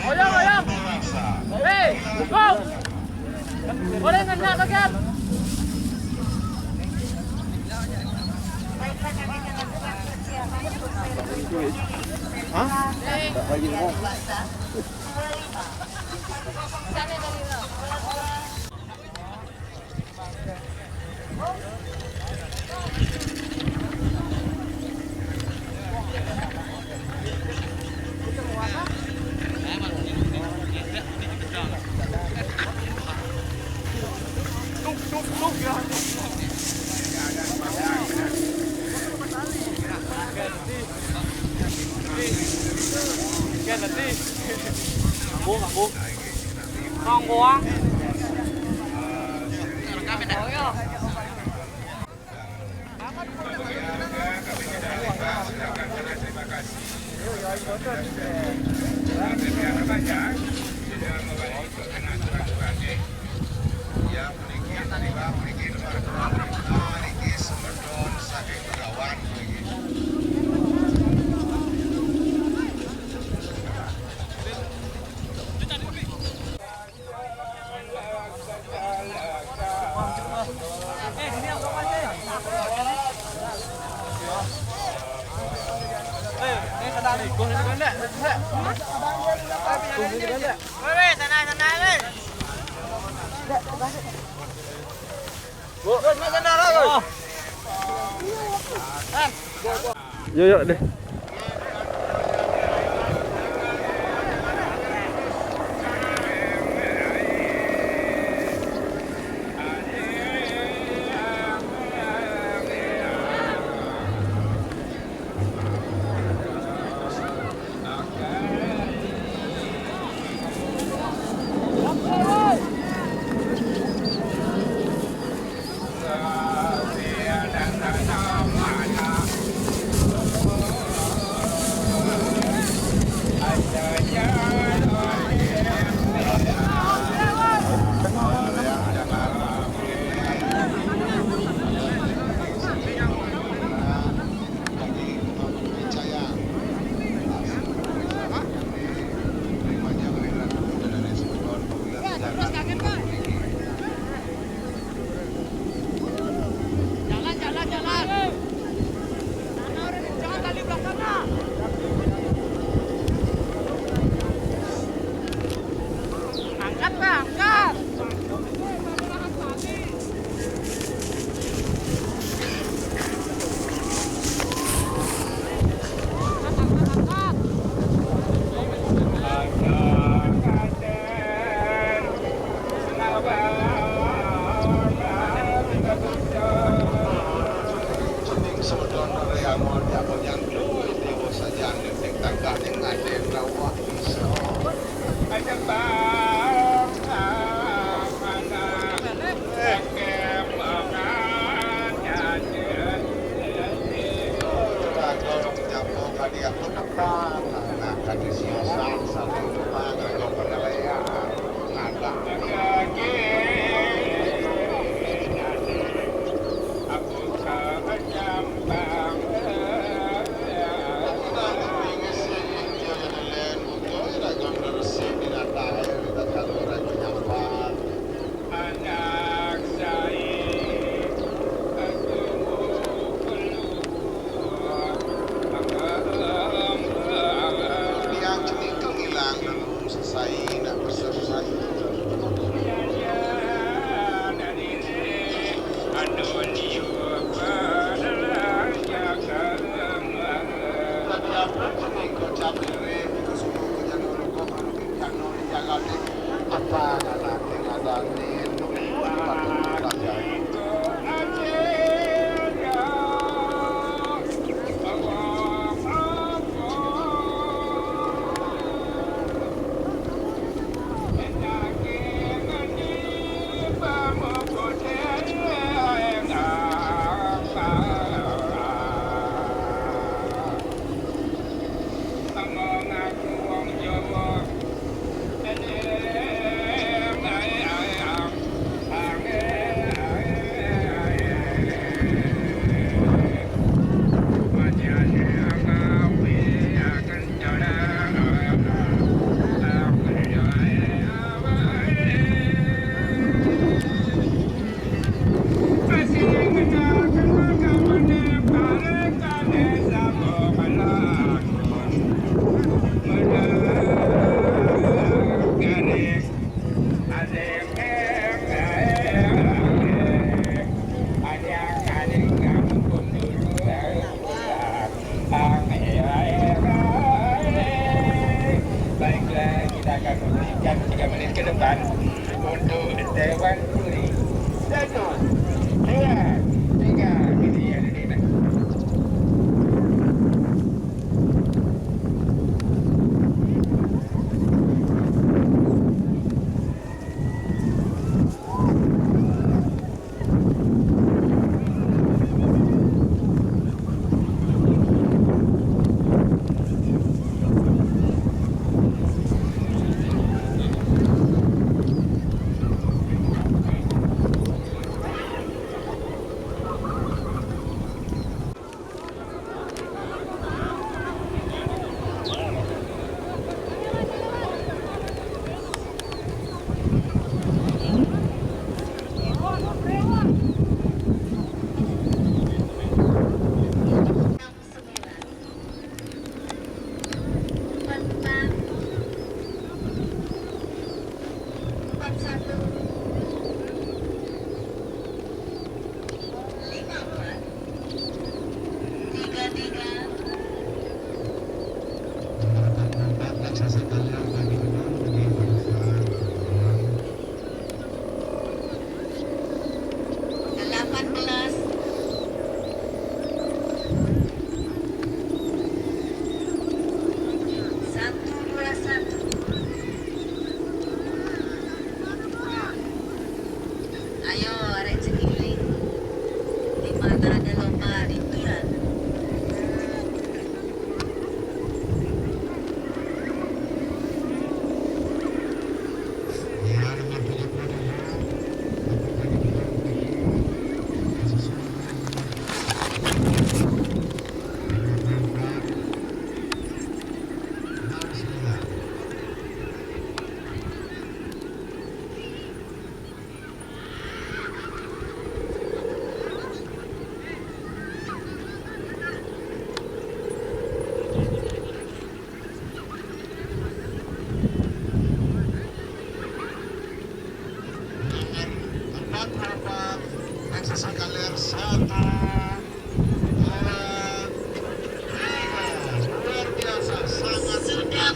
Oyong, oyong. Hei, go. Boleh nanya bagian. Hah? Tak bagi mo. Ngon quá. Yuk, yuk deh.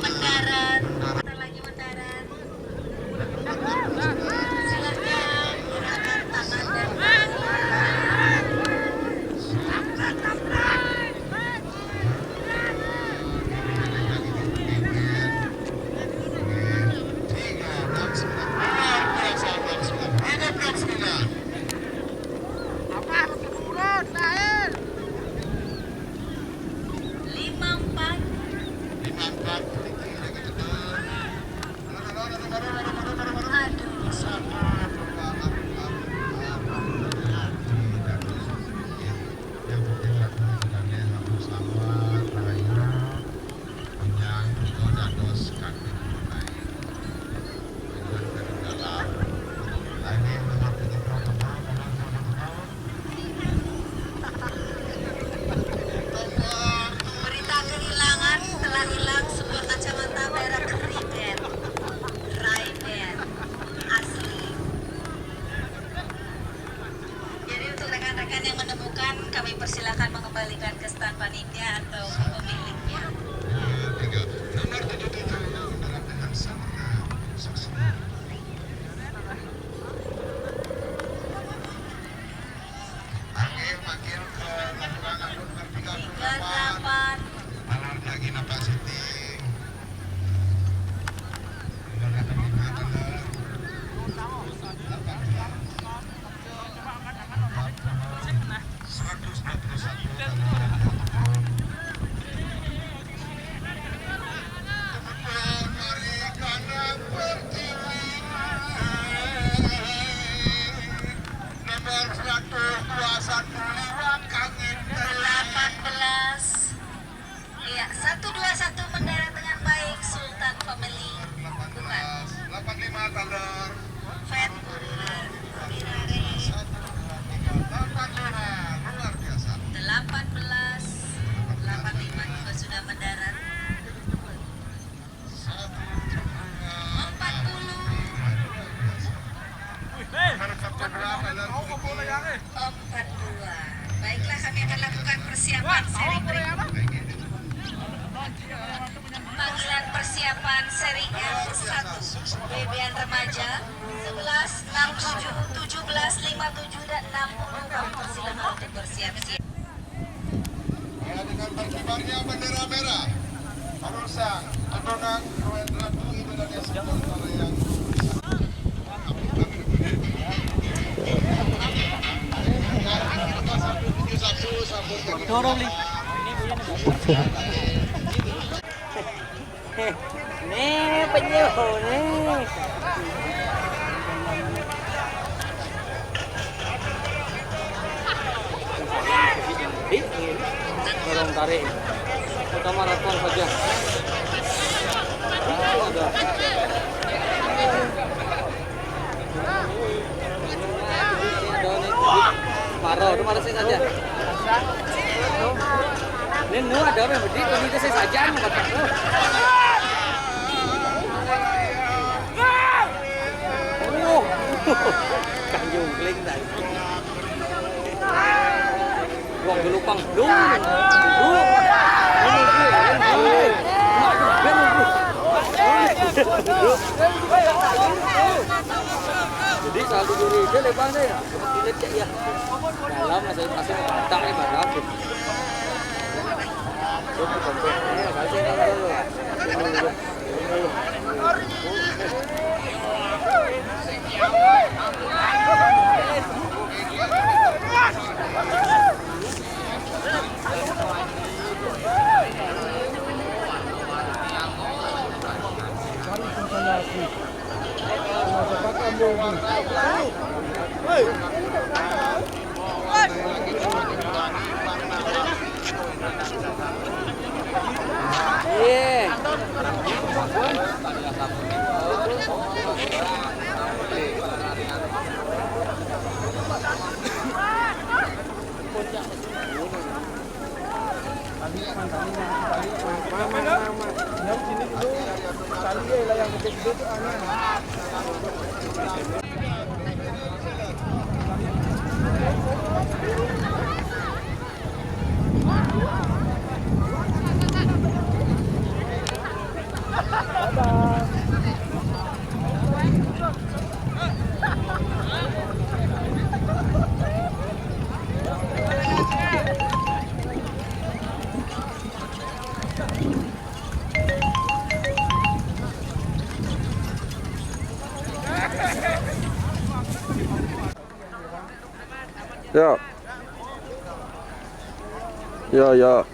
mendarat. Bentar lagi mendarat. Silakan gunakan tangan dan yang menemukan, kami persilakan mengembalikan ke stand panitia atau pemiliknya. Nomor 77 yang mendarat dengan sempurna. Makin ke lapangan 38. Malam lagi Pak Siti. Iya, 121 mendarat dengan baik. Sultan Family. Bukan. 85 Tandar. Fed Kurir. Birare. 18. 85 juga sudah mendarat. 42. Baiklah, kami akan lakukan persiapan seri berikut. Panggilan persiapan seri F1 BBN remaja 11, 67, 17, 57 dan 60. Kami persilakan untuk bersiap-siap. Dengan berkibarnya bendera merah, Arusan, Adonan, Royal Ratu Indonesia Sementara yang dorong nih. Nih penyeho nih. Dorong tarik. Kita maraton saja. Maro, itu marah saya saja. Ini ada apa yang berdiri? Ini itu saya saja mau kata. Oh, kan jungkling tadi. Uang dulu pang dulu. Jadi satu juri dia lepas saya. Lecek ya. Dalam masih tak ni barang. Ya. Ya, ya.